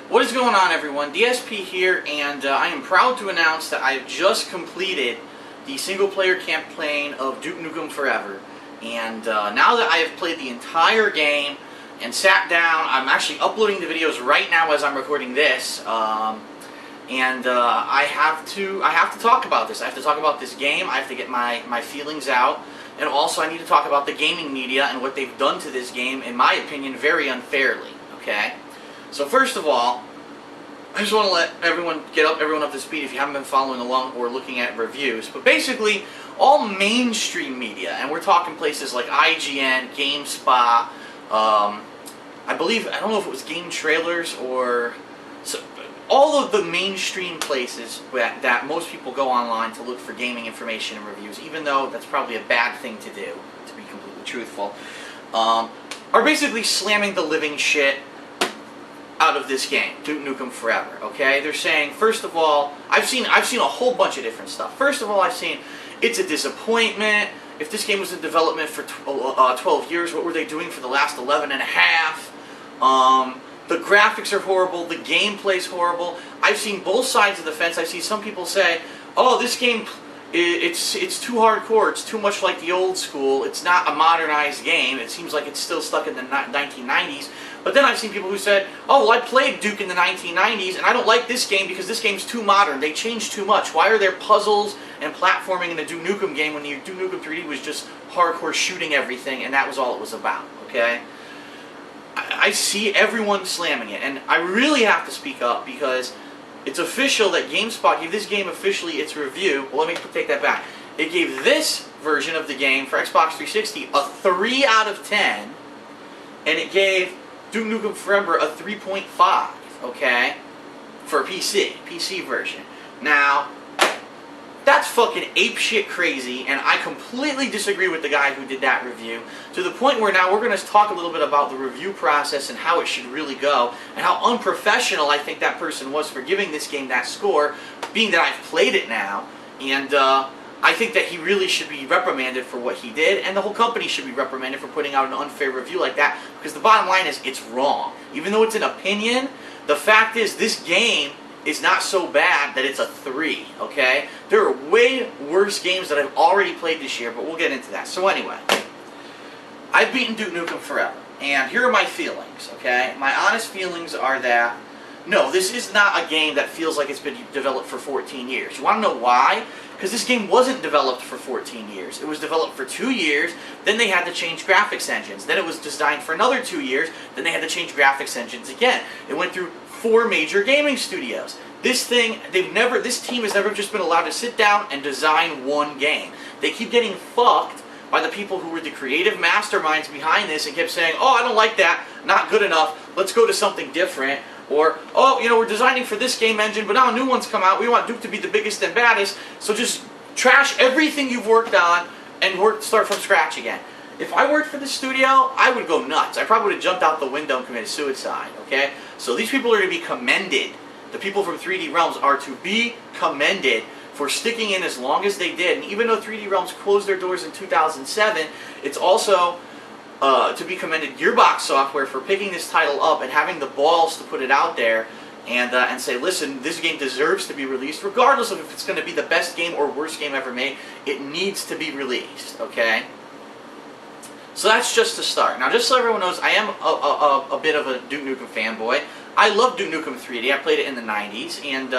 What is going on, everyone? DSP here, and I am proud to announce that I've just completed the single-player campaign of Duke Nukem Forever. And now that I have played the entire game and sat down, I'm actually uploading the videos right now as I'm recording this. I have to talk about this. I have to talk about this game. I have to get my feelings out. And also I need to talk about the gaming media and what they've done to this game, in my opinion, very unfairly. Okay? So first of all, I just want to let everyone up to speed if you haven't been following along or looking at reviews. But basically, all mainstream media, and we're talking places like IGN, GameSpot, I don't know if it was Game Trailers or... So, all of the mainstream places that most people go online to look for gaming information and reviews, even though that's probably a bad thing to do, to be completely truthful, are basically slamming the living shit out of this game, Duke Nukem Forever. Okay, they're saying, first of all, I've seen a whole bunch of different stuff. First of all, I've seen it's a disappointment. If this game was in development for 12 years, what were they doing for the last 11 and a half? The graphics are horrible. The gameplay's horrible. I've seen both sides of the fence. I see some people say, "Oh, this game, it's too hardcore. It's too much like the old school. It's not a modernized game. It seems like it's still stuck in the 1990s." But then I've seen people who said, "Oh, well, I played Duke in the 1990s, and I don't like this game because this game's too modern. They changed too much. Why are there puzzles and platforming in the Duke Nukem game when the Duke Nukem 3D was just hardcore shooting everything, and that was all it was about?" Okay? I see everyone slamming it, and I really have to speak up because it's official that GameSpot gave this game officially its review. Well, let me take that back. It gave this version of the game for Xbox 360 a 3 out of 10, and it gave Duke Nukem Forever a 3.5, okay, for PC version. Now, that's fucking apeshit crazy, and I completely disagree with the guy who did that review, to the point where now we're going to talk a little bit about the review process and how it should really go, and how unprofessional I think that person was for giving this game that score, being that I've played it now, and I think that he really should be reprimanded for what he did, and the whole company should be reprimanded for putting out an unfair review like that, because the bottom line is, it's wrong. Even though it's an opinion, the fact is, this game is not so bad that it's a 3, okay? There are way worse games that I've already played this year, but we'll get into that. So anyway, I've beaten Duke Nukem Forever, and here are my feelings, okay? My honest feelings are that, no, this is not a game that feels like it's been developed for 14 years. You want to know why? Because this game wasn't developed for 14 years. It was developed for 2 years, then they had to change graphics engines. Then it was designed for another 2 years, then they had to change graphics engines again. It went through 4 major gaming studios. This team has never just been allowed to sit down and design one game. They keep getting fucked by the people who were the creative masterminds behind this and kept saying, "Oh, I don't like that, not good enough, let's go to something different." Or, "Oh, you know, we're designing for this game engine, but now new ones come out, we want Duke to be the biggest and baddest, so just trash everything you've worked on and start from scratch again." If I worked for the studio, I would go nuts. I probably would have jumped out the window and committed suicide, okay? So these people are to be commended. The people from 3D Realms are to be commended for sticking in as long as they did. And even though 3D Realms closed their doors in 2007, it's also to be commended Gearbox Software for picking this title up and having the balls to put it out there and say, "Listen, this game deserves to be released, regardless of if it's going to be the best game or worst game ever made. It needs to be released," okay? So that's just the start. Now, just so everyone knows, I am a bit of a Duke Nukem fanboy. I love Duke Nukem 3D. I played it in the 90s, and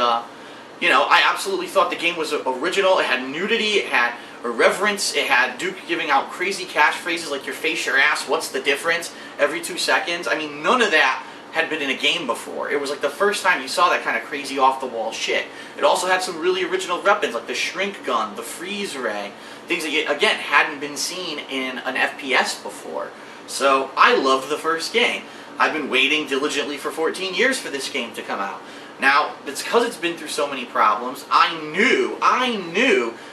you know, I absolutely thought the game was original. It had nudity, it had irreverence, it had Duke giving out crazy catchphrases like "your face, your ass, what's the difference?" every 2 seconds. I mean, none of that had been in a game before. It was like the first time you saw that kind of crazy off-the-wall shit. It also had some really original weapons like the shrink gun, the freeze ray, things that, again, hadn't been seen in an FPS before. So I loved the first game. I've been waiting diligently for 14 years for this game to come out. Now, it's because it's been through so many problems, I knew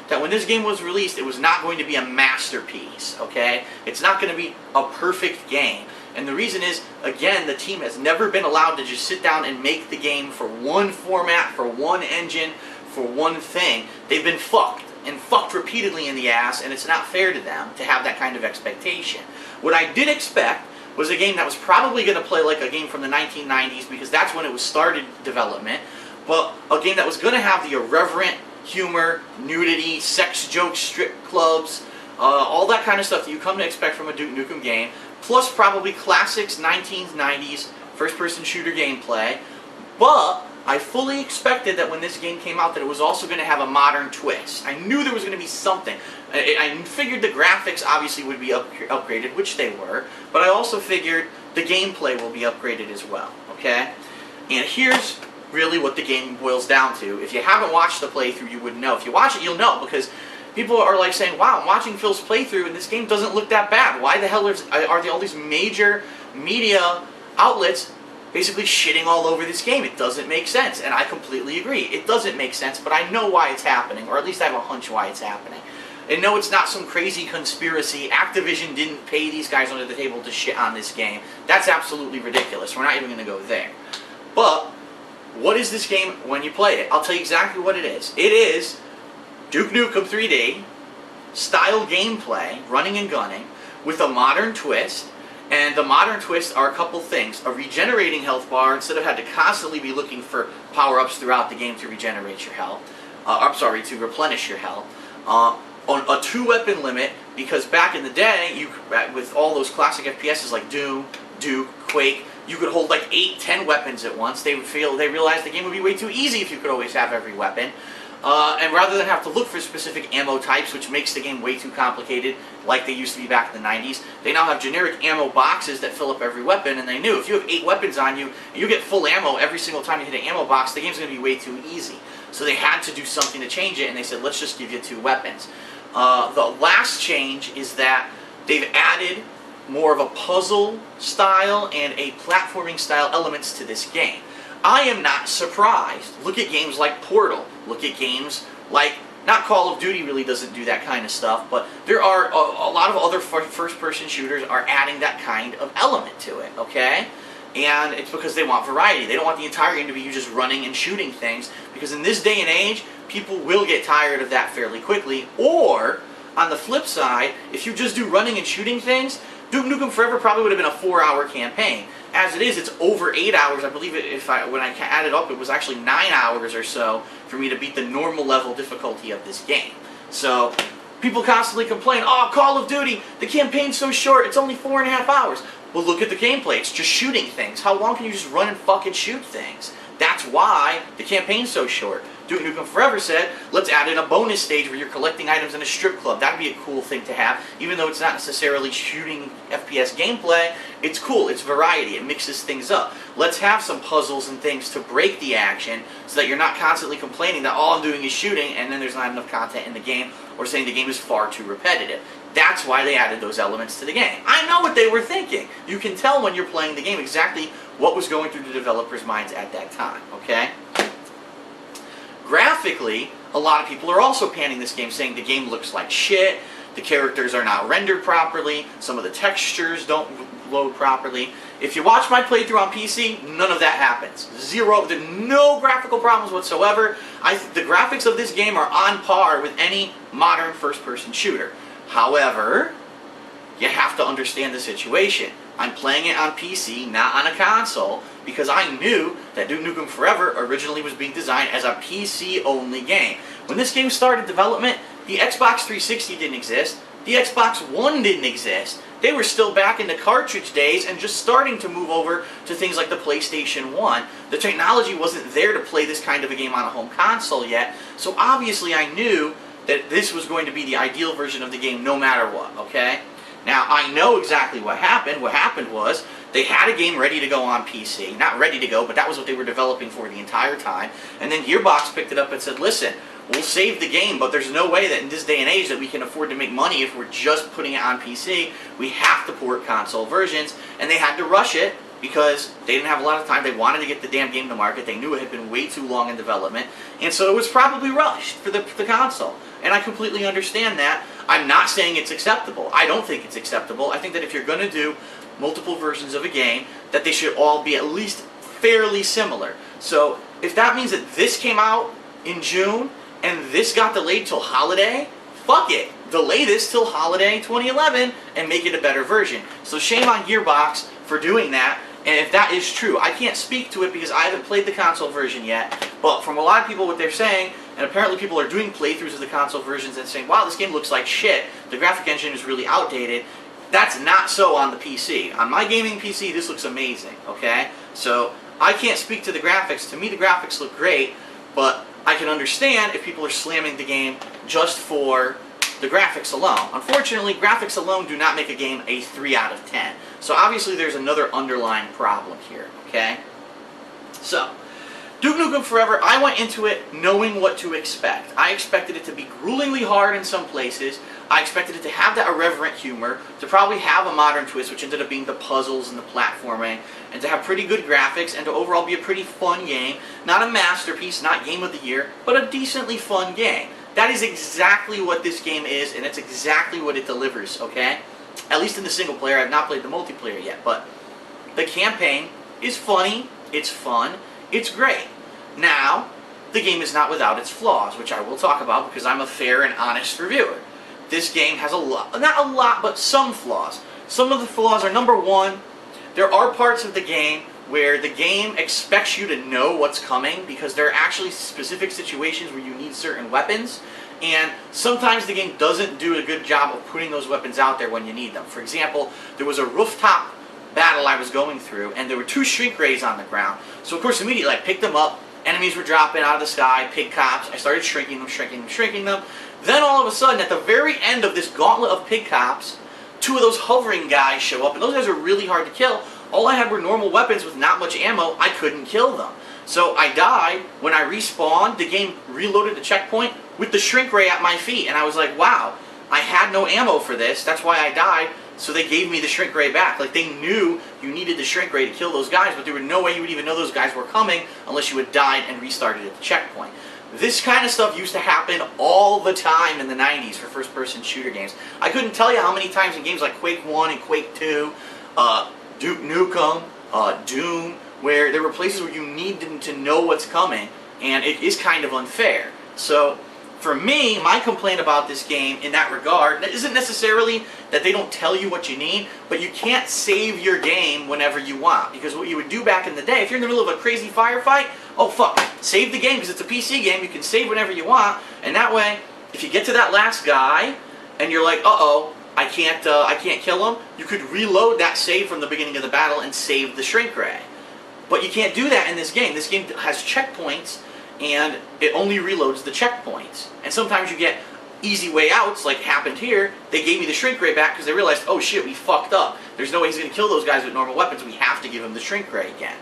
that when this game was released, it was not going to be a masterpiece, okay? It's not going to be a perfect game. And the reason is, again, the team has never been allowed to just sit down and make the game for one format, for one engine, for one thing. They've been fucked, and fucked repeatedly in the ass, and it's not fair to them to have that kind of expectation. What I did expect was a game that was probably going to play like a game from the 1990s because that's when it was started development, but a game that was going to have the irreverent humor, nudity, sex jokes, strip clubs, all that kind of stuff that you come to expect from a Duke Nukem game, plus probably classics 1990s first-person shooter gameplay. But I fully expected that when this game came out that it was also going to have a modern twist. I knew there was going to be something. I figured the graphics obviously would be upgraded, which they were, but I also figured the gameplay will be upgraded as well, okay? And here's really what the game boils down to. If you haven't watched the playthrough, you wouldn't know. If you watch it, you'll know, because people are like saying, wow, I'm watching Phil's playthrough and this game doesn't look that bad. Why the hell are there all these major media outlets basically shitting all over this game? It doesn't make sense, and I completely agree. It doesn't make sense, but I know why it's happening, or at least I have a hunch why it's happening. And no, it's not some crazy conspiracy. Activision didn't pay these guys under the table to shit on this game. That's absolutely ridiculous. We're not even going to go there. But what is this game when you play it? I'll tell you exactly what it is. It is Duke Nukem 3D style gameplay, running and gunning, with a modern twist. And the modern twists are a couple things. A regenerating health bar, instead of having to constantly be looking for power-ups throughout the game to regenerate your health. To replenish your health. On a 2-weapon limit, because back in the day, with all those classic FPSs like Doom, Duke, Quake, you could hold like 8, 10 weapons at once. They realized the game would be way too easy if you could always have every weapon. And rather than have to look for specific ammo types, which makes the game way too complicated, like they used to be back in the 90s, they now have generic ammo boxes that fill up every weapon, and they knew if you have 8 weapons on you, and you get full ammo every single time you hit an ammo box, the game's going to be way too easy. So they had to do something to change it, and they said, let's just give you 2 weapons. The last change is that they've added more of a puzzle style and a platforming style elements to this game. I am not surprised. Look at games like Portal. Look at games like, not Call of Duty really doesn't do that kind of stuff, but there are a lot of other first-person shooters are adding that kind of element to it, okay? And it's because they want variety. They don't want the entire game to be you just running and shooting things, because in this day and age, people will get tired of that fairly quickly. Or, on the flip side, if you just do running and shooting things, Duke Nukem Forever probably would have been a 4-hour campaign. As it is, it's over 8 hours. I believe when I added up, it was actually 9 hours or so for me to beat the normal level difficulty of this game. So, people constantly complain, oh, Call of Duty, the campaign's so short, it's only 4.5 hours. Well, look at the gameplay. It's just shooting things. How long can you just run and fucking shoot things? That's why the campaign's so short. Duke Nukem Forever said, let's add in a bonus stage where you're collecting items in a strip club. That'd be a cool thing to have. Even though it's not necessarily shooting FPS gameplay, it's cool. It's variety. It mixes things up. Let's have some puzzles and things to break the action so that you're not constantly complaining that all I'm doing is shooting and then there's not enough content in the game, or saying the game is far too repetitive. That's why they added those elements to the game. I know what they were thinking. You can tell when you're playing the game exactly what was going through the developers' minds at that time, okay? Graphically, a lot of people are also panning this game, saying the game looks like shit, the characters are not rendered properly, some of the textures don't load properly. If you watch my playthrough on PC, none of that happens. Zero, there's no graphical problems whatsoever. The graphics of this game are on par with any modern first-person shooter. However, you have to understand the situation. I'm playing it on PC, not on a console, because I knew that Duke Nukem Forever originally was being designed as a PC-only game. When this game started development, the Xbox 360 didn't exist, the Xbox One didn't exist. They were still back in the cartridge days and just starting to move over to things like the PlayStation 1. The technology wasn't there to play this kind of a game on a home console yet, so obviously I knew that this was going to be the ideal version of the game no matter what, okay? Now, I know exactly what happened. What happened was, they had a game ready to go on PC. Not ready to go, but that was what they were developing for the entire time. And then Gearbox picked it up and said, listen, we'll save the game, but there's no way that in this day and age that we can afford to make money if we're just putting it on PC. We have to port console versions. And they had to rush it because they didn't have a lot of time. They wanted to get the damn game to market. They knew it had been way too long in development. And so it was probably rushed for the console. And I completely understand that. I'm not saying it's acceptable. I don't think it's acceptable. I think that if you're going to do multiple versions of a game, that they should all be at least fairly similar. So if that means that this came out in June and this got delayed till holiday, fuck it. delay this till holiday 2011 and make it a better version. So shame on Gearbox for doing that. And if that is true, I can't speak to it because I haven't played the console version yet. But from a lot of people, what they're saying, and apparently people are doing playthroughs of the console versions and saying, wow, this game looks like shit. The graphic engine is really outdated. That's not so on the PC. On my gaming PC, this looks amazing, okay? So I can't speak to the graphics. To me, the graphics look great, but I can understand if people are slamming the game just for the graphics alone. Unfortunately, graphics alone do not make a game a 3 out of 10. So obviously there's another underlying problem here, okay? So, Duke Nukem Forever, I went into it knowing what to expect. I expected it to be gruelingly hard in some places. I expected it to have that irreverent humor, to probably have a modern twist, which ended up being the puzzles and the platforming, and to have pretty good graphics, and to overall be a pretty fun game. Not a masterpiece, not Game of the Year, but a decently fun game. That is exactly what this game is, and it's exactly what it delivers, okay? At least in the single player. I've not played the multiplayer yet, but the campaign is funny, it's fun, it's great. Now, the game is not without its flaws, which I will talk about because I'm a fair and honest reviewer. This game has a lot, not a lot, but some flaws. Some of the flaws are, number one, there are parts of the game where the game expects you to know what's coming because there are actually specific situations where you need certain weapons, and sometimes the game doesn't do a good job of putting those weapons out there when you need them. For example, there was a rooftop battle I was going through, and there were 2 shrink rays on the ground. So of course immediately I picked them up, enemies were dropping out of the sky, pig cops, I started shrinking them. Then all of a sudden, at the very end of this gauntlet of pig cops, 2 of those hovering guys show up, and those guys are really hard to kill. All I had were normal weapons with not much ammo. I couldn't kill them. So I died. When I respawned, the game reloaded the checkpoint with the shrink ray at my feet. And I was like, wow, I had no ammo for this. That's why I died. So they gave me the shrink ray back. Like, they knew you needed the shrink ray to kill those guys, but there was no way you would even know those guys were coming unless you had died and restarted at the checkpoint. This kind of stuff used to happen all the time in the 90s for first-person shooter games. I couldn't tell you how many times in games like Quake 1 and Quake 2, Duke Nukem, Doom, where there were places where you needed to know what's coming, and it is kind of unfair. So, for me, my complaint about this game in that regard isn't necessarily that they don't tell you what you need, but you can't save your game whenever you want. Because what you would do back in the day, if you're in the middle of a crazy firefight, oh fuck, save the game because it's a PC game, you can save whenever you want, and that way, if you get to that last guy, and you're like, uh-oh, I can't kill him, you could reload that save from the beginning of the battle and save the shrink ray. But you can't do that in this game. This game has checkpoints, and it only reloads the checkpoints. And sometimes you get easy way outs, like happened here. They gave me the shrink ray back because they realized, oh shit, we fucked up. There's no way he's going to kill those guys with normal weapons. We have to give him the shrink ray again.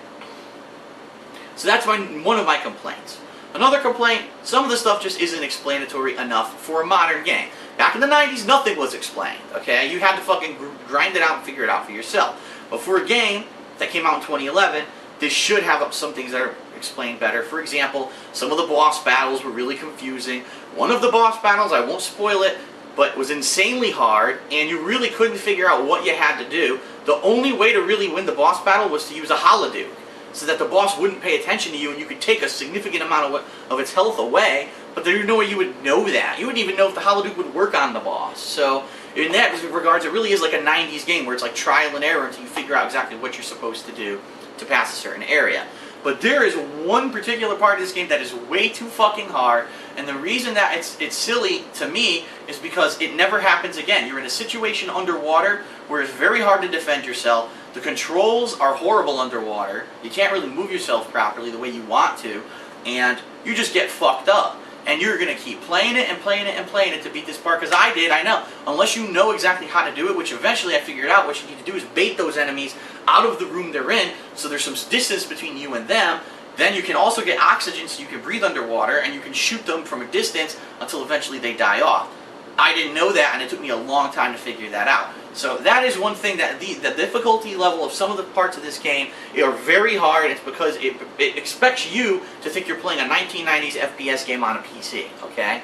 So that's one of my complaints. Another complaint, some of the stuff just isn't explanatory enough for a modern game. Back in the 90s, nothing was explained, okay? You had to fucking grind it out and figure it out for yourself. But for a game that came out in 2011, this should have some things that are explained better. For example, some of the boss battles were really confusing. One of the boss battles, I won't spoil it, but was insanely hard, and you really couldn't figure out what you had to do. The only way to really win the boss battle was to use a holoduke, so that the boss wouldn't pay attention to you and you could take a significant amount of its health away, but there's no way you would know that. You wouldn't even know if the holoduke would work on the boss. So in that regards, it really is like a 90s game where it's like trial and error until you figure out exactly what you're supposed to do to pass a certain area. But there is one particular part of this game that is way too fucking hard, and the reason that it's silly to me is because it never happens again. You're in a situation underwater where it's very hard to defend yourself. The controls are horrible underwater. You can't really move yourself properly the way you want to, and you just get fucked up. And you're going to keep playing it and playing it and playing it to beat this part, because I did, I know. Unless you know exactly how to do it, which eventually I figured out, what you need to do is bait those enemies out of the room they're in, so there's some distance between you and them. Then you can also get oxygen so you can breathe underwater, and you can shoot them from a distance until eventually they die off. I didn't know that, and it took me a long time to figure that out. So that is one thing, that the difficulty level of some of the parts of this game are very hard. It's because it expects you to think you're playing a 1990s FPS game on a PC, okay?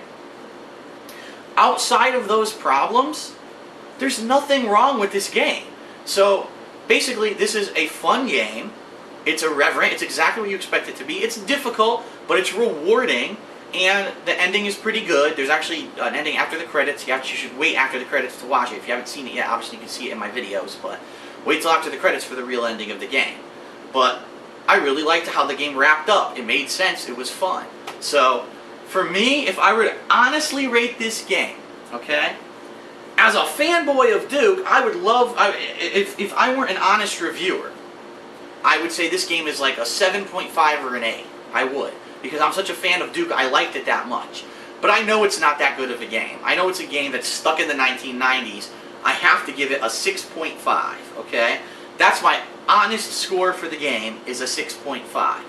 Outside of those problems, there's nothing wrong with this game. So basically, this is a fun game. It's irreverent. It's exactly what you expect it to be. It's difficult, but it's rewarding. and the ending is pretty good. There's actually an ending after the credits. You should wait after the credits to watch it. If you haven't seen it yet, obviously you can see it in my videos, but wait till after the credits for the real ending of the game. But I really liked how the game wrapped up. It made sense. It was fun. So, for me, if I were to honestly rate this game, okay, as a fanboy of Duke, I would love, if I weren't an honest reviewer, I would say this game is like a 7.5 or an 8. I would. Because I'm such a fan of Duke, I liked it that much. But I know it's not that good of a game. I know it's a game that's stuck in the 1990s. I have to give it a 6.5, okay? That's my honest score for the game, is a 6.5.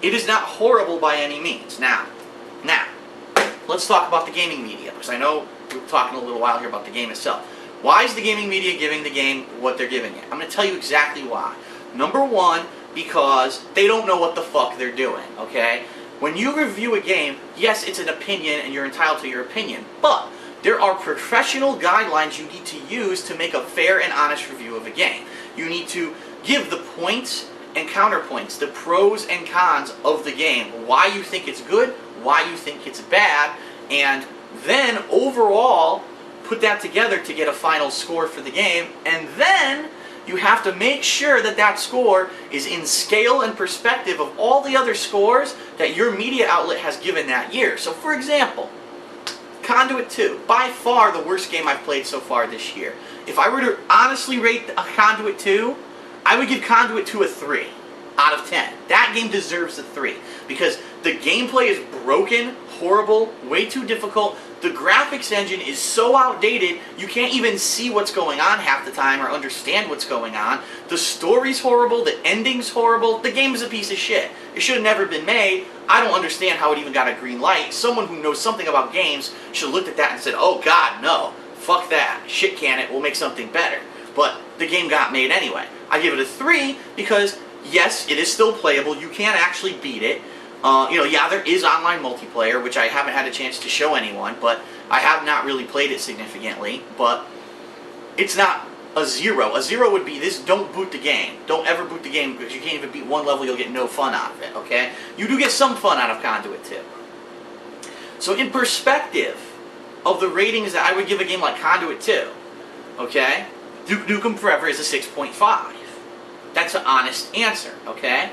It is not horrible by any means. Now, let's talk about the gaming media, because I know we're talking a little while here about the game itself. Why is the gaming media giving the game what they're giving it? I'm going to tell you exactly why. Number one, because they don't know what the fuck they're doing, okay? When you review a game, yes, it's an opinion and you're entitled to your opinion, but there are professional guidelines you need to use to make a fair and honest review of a game. You need to give the points and counterpoints, the pros and cons of the game, why you think it's good, why you think it's bad, and then overall put that together to get a final score for the game, and then you have to make sure that that score is in scale and perspective of all the other scores that your media outlet has given that year. So for example, Conduit 2, by far the worst game I've played so far this year. If I were to honestly rate Conduit 2, I would give Conduit 2 a 3 out of 10. That game deserves a 3 because the gameplay is broken, horrible, way too difficult. The graphics engine is so outdated, you can't even see what's going on half the time or understand what's going on. The story's horrible, the ending's horrible, the game is a piece of shit. It should have never been made. I don't understand how it even got a green light. Someone who knows something about games should have looked at that and said, oh god, no, fuck that, shit can it, we'll make something better. But the game got made anyway. I give it a 3 because, yes, it is still playable, you can actually beat it. Yeah, there is online multiplayer, which I haven't had a chance to show anyone, but I have not really played it significantly, but it's not a 0. A 0 would be this: don't boot the game. Don't ever boot the game because you can't even beat one level, you'll get no fun out of it, okay? You do get some fun out of Conduit 2. So in perspective of the ratings that I would give a game like Conduit 2, okay, Duke Nukem Forever is a 6.5. That's an honest answer, okay?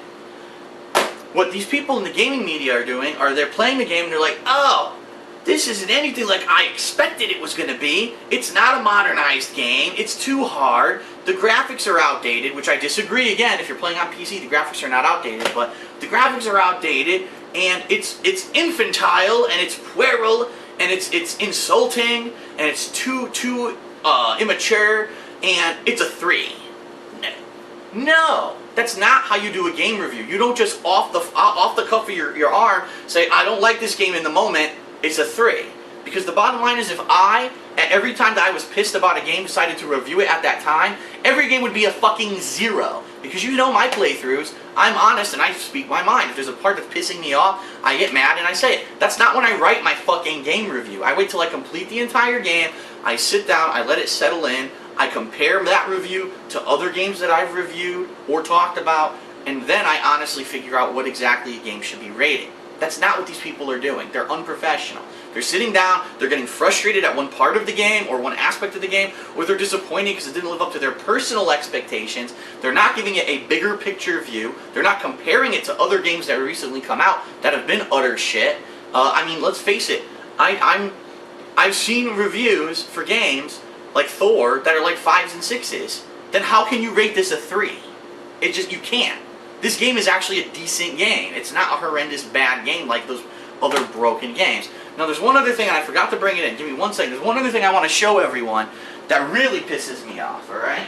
What these people in the gaming media are doing are they're playing the game and they're like, oh, this isn't anything like I expected it was going to be. It's not a modernized game. It's too hard. The graphics are outdated, which I disagree. Again, if you're playing on PC, the graphics are not outdated, but the graphics are outdated, and it's infantile, and it's puerile, and it's insulting, and it's too immature, and it's a 3. No, that's not how you do a game review. You don't just off the cuff of your arm say, I don't like this game in the moment, it's a 3. Because the bottom line is, if I, at every time that I was pissed about a game, decided to review it at that time, every game would be a fucking 0. Because you know my playthroughs, I'm honest and I speak my mind. If there's a part that's pissing me off, I get mad and I say it. That's not when I write my fucking game review. I wait till I complete the entire game, I sit down, I let it settle in, I compare that review to other games that I've reviewed or talked about, and then I honestly figure out what exactly a game should be rated. That's not what these people are doing. They're unprofessional. They're sitting down, they're getting frustrated at one part of the game or one aspect of the game, or they're disappointed because it didn't live up to their personal expectations. They're not giving it a bigger picture view. They're not comparing it to other games that have recently come out that have been utter shit. I mean, let's face it. I've seen reviews for games like Thor that are like 5s and 6s, then how can you rate this a 3? You can't. This game is actually a decent game. It's not a horrendous bad game like those other broken games. Now there's one other thing, and I forgot to bring it in. Give me 1 second. There's one other thing I want to show everyone that really pisses me off, alright?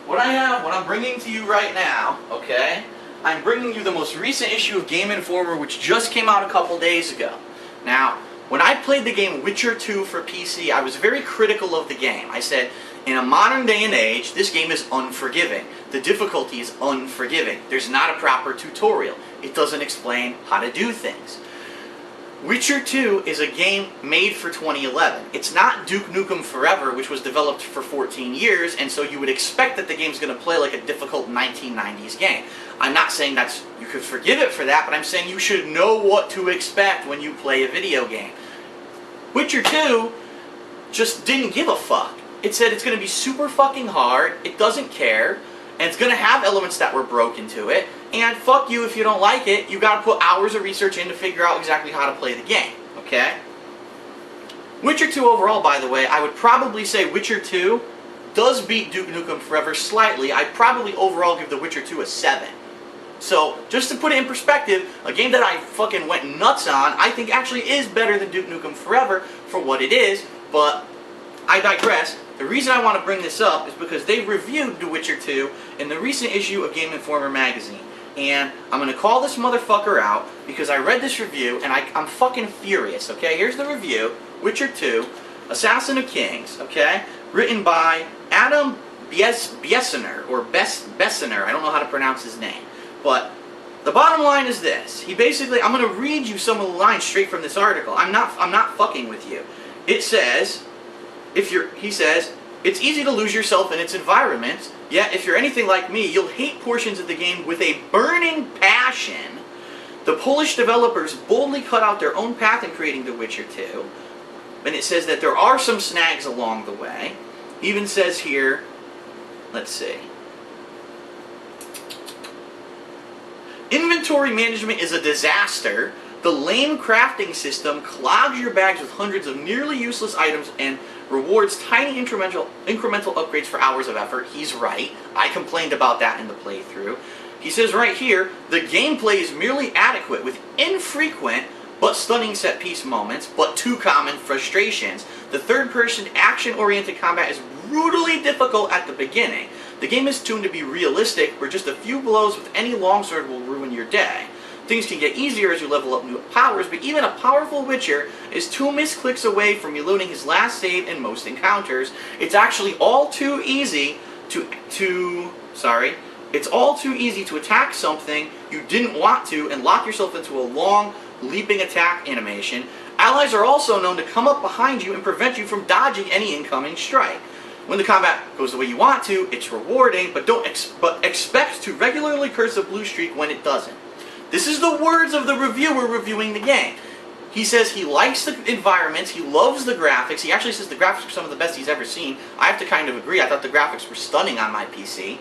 What I'm bringing to you right now, okay? I'm bringing you the most recent issue of Game Informer, which just came out a couple days ago. Now, when I played the game Witcher 2 for PC, I was very critical of the game. I said, in a modern day and age, this game is unforgiving. The difficulty is unforgiving. There's not a proper tutorial. It doesn't explain how to do things. Witcher 2 is a game made for 2011. It's not Duke Nukem Forever, which was developed for 14 years, and so you would expect that the game's going to play like a difficult 1990s game. I'm not saying you could forgive it for that, but I'm saying you should know what to expect when you play a video game. Witcher 2 just didn't give a fuck. It said it's going to be super fucking hard, it doesn't care, and it's going to have elements that were broken to it, and fuck you if you don't like it, you got to put hours of research in to figure out exactly how to play the game, okay? Witcher 2 overall, by the way, I would probably say Witcher 2 does beat Duke Nukem Forever slightly. I'd probably overall give The Witcher 2 a 7. So, just to put it in perspective, a game that I fucking went nuts on, I think actually is better than Duke Nukem Forever for what it is, but I digress. The reason I want to bring this up is because they reviewed The Witcher 2 in the recent issue of Game Informer magazine. And I'm going to call this motherfucker out because I read this review and I'm fucking furious, okay? Here's the review, Witcher 2, Assassin of Kings, okay? Written by Adam Bessner, or Bessner, I don't know how to pronounce his name. But the bottom line is this. He basically, I'm going to read you some of the lines straight from this article. I'm not fucking with you. It says, he says, it's easy to lose yourself in its environment, yet if you're anything like me, you'll hate portions of the game with a burning passion. The Polish developers boldly cut out their own path in creating The Witcher 2. And it says that there are some snags along the way. It even says here, let's see. Inventory management is a disaster. The lame crafting system clogs your bags with hundreds of nearly useless items and rewards tiny incremental upgrades for hours of effort. He's right. I complained about that in the playthrough. He says right here, the gameplay is merely adequate with infrequent but stunning set-piece moments, but too common frustrations. The third-person action-oriented combat is brutally difficult at the beginning. The game is tuned to be realistic, where just a few blows with any longsword will ruin your day. Things can get easier as you level up new powers, but even a powerful Witcher is 2 misclicks away from reloading his last save in most encounters. It's actually all too easy it's all too easy to attack something you didn't want to and lock yourself into a long, leaping attack animation. Allies are also known to come up behind you and prevent you from dodging any incoming strike. When the combat goes the way you want to, it's rewarding, but expect to regularly curse a blue streak when it doesn't. This is the words of the reviewer reviewing the game. He says he likes the environments, he loves the graphics. He actually says the graphics are some of the best he's ever seen. I have to kind of agree. I thought the graphics were stunning on my PC.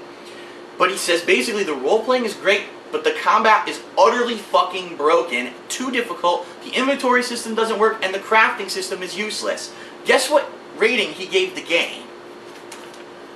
But he says basically the role-playing is great, but the combat is utterly fucking broken, too difficult, the inventory system doesn't work, and the crafting system is useless. Guess what rating he gave the game?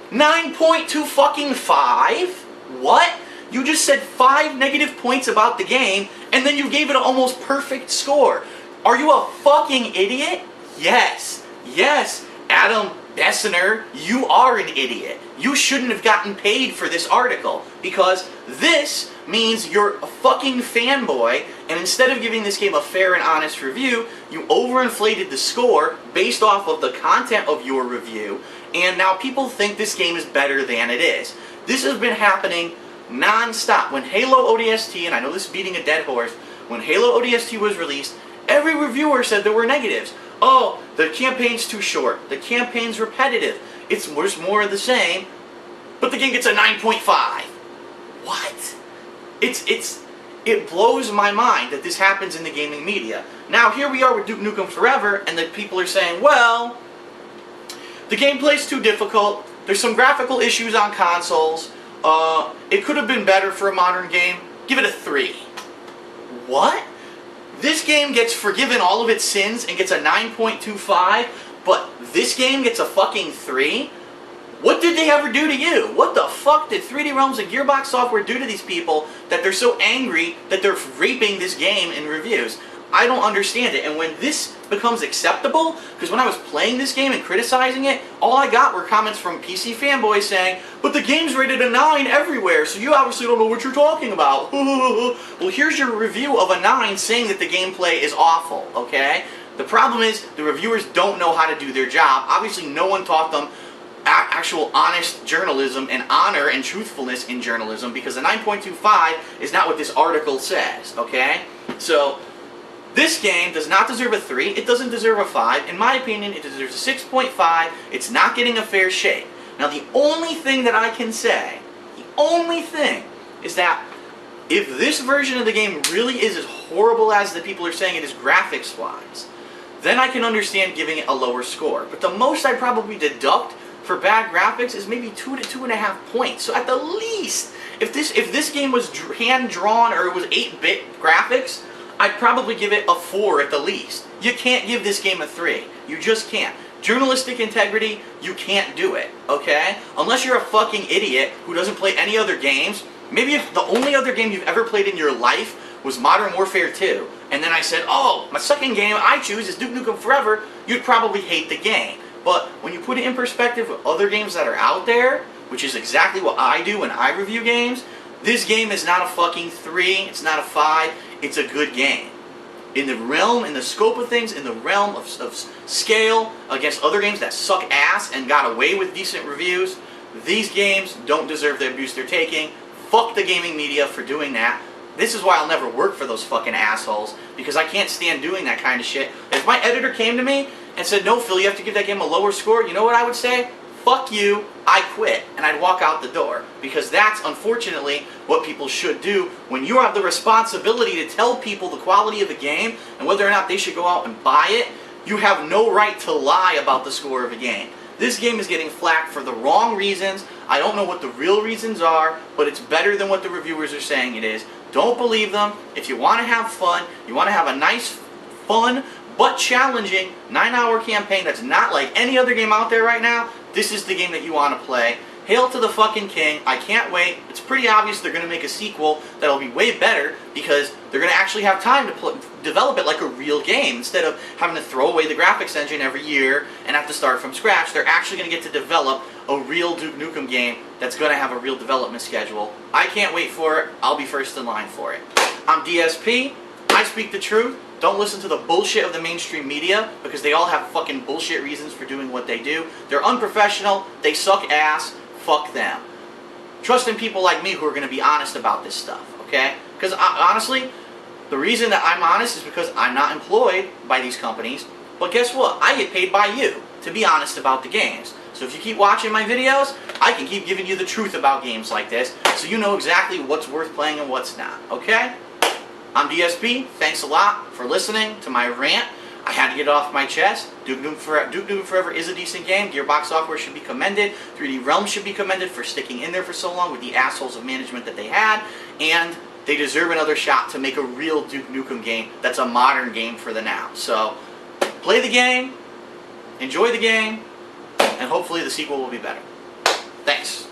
9.25? What? You just said 5 negative points about the game, and then you gave it an almost perfect score. Are you a fucking idiot? Yes. Yes, Adam Bessner, you are an idiot. You shouldn't have gotten paid for this article, because this means you're a fucking fanboy, and instead of giving this game a fair and honest review, you overinflated the score based off of the content of your review, and now people think this game is better than it is. This has been happening non-stop. When Halo ODST, and I know this is beating a dead horse, when Halo ODST was released, every reviewer said there were negatives. Oh, the campaign's too short, the campaign's repetitive, it's just more of the same, but the game gets a 9.5. What? It blows my mind that this happens in the gaming media. Now here we are with Duke Nukem Forever, and the people are saying, well, the gameplay's too difficult, there's some graphical issues on consoles, it could have been better for a modern game, give it a 3. What? This game gets forgiven all of its sins and gets a 9.25, but this game gets a fucking 3? What did they ever do to you? What the fuck did 3D Realms and Gearbox Software do to these people that they're so angry that they're raping this game in reviews? I don't understand it. And when this becomes acceptable, because when I was playing this game and criticizing it, all I got were comments from PC fanboys saying, but the game's rated a 9 everywhere, so you obviously don't know what you're talking about. Well, here's your review of a 9 saying that the gameplay is awful, okay? The problem is the reviewers don't know how to do their job. Obviously, no one taught them actual honest journalism and honor and truthfulness in journalism, because a 9.25 is not what this article says, okay? So This game does not deserve a 3. It doesn't deserve a 5. In my opinion, it deserves a 6.5. It's not getting a fair shake. Now, the only thing that I can say, the only thing, is that if this version of the game really is as horrible as the people are saying it is graphics-wise, then I can understand giving it a lower score. But the most I'd probably deduct for bad graphics is maybe 2 to 2.5 points. So at the least, if this game was hand-drawn or it was 8-bit graphics, I'd probably give it a 4 at the least. You can't give this game a 3. You just can't. Journalistic integrity, you can't do it, okay? Unless you're a fucking idiot who doesn't play any other games. Maybe if the only other game you've ever played in your life was Modern Warfare 2, and then I said, oh, my second game I choose is Duke Nukem Forever, you'd probably hate the game. But when you put it in perspective with other games that are out there, which is exactly what I do when I review games, this game is not a fucking 3, it's not a 5, it's a good game. In the realm, in the scope of things, in the realm of scale, against other games that suck ass and got away with decent reviews, these games don't deserve the abuse they're taking. Fuck the gaming media for doing that. This is why I'll never work for those fucking assholes, because I can't stand doing that kind of shit. If my editor came to me and said, no, Phil, you have to give that game a lower score, you know what I would say? Fuck you, I quit, and I'd walk out the door. Because that's, unfortunately, what people should do when you have the responsibility to tell people the quality of a game and whether or not they should go out and buy it. You have no right to lie about the score of a game. This game is getting flack for the wrong reasons. I don't know what the real reasons are, but it's better than what the reviewers are saying it is. Don't believe them. If you want to have fun, you want to have a nice, fun, but challenging 9-hour campaign that's not like any other game out there right now, this is the game that you want to play. Hail to the fucking king. I can't wait. It's pretty obvious they're going to make a sequel that'll be way better because they're going to actually have time to develop it like a real game instead of having to throw away the graphics engine every year and have to start from scratch. They're actually going to get to develop a real Duke Nukem game that's going to have a real development schedule. I can't wait for it. I'll be first in line for it. I'm DSP. I speak the truth. Don't listen to the bullshit of the mainstream media because they all have fucking bullshit reasons for doing what they do. They're unprofessional. They suck ass. Fuck them. Trust in people like me who are going to be honest about this stuff, okay? Because honestly, the reason that I'm honest is because I'm not employed by these companies. But guess what? I get paid by you to be honest about the games. So if you keep watching my videos, I can keep giving you the truth about games like this so you know exactly what's worth playing and what's not, okay? I'm DSP. Thanks a lot for listening to my rant. I had to get it off my chest. Duke Nukem Forever is a decent game. Gearbox Software should be commended. 3D Realm should be commended for sticking in there for so long with the assholes of management that they had. And they deserve another shot to make a real Duke Nukem game that's a modern game for the now. So, play the game, enjoy the game, and hopefully the sequel will be better. Thanks.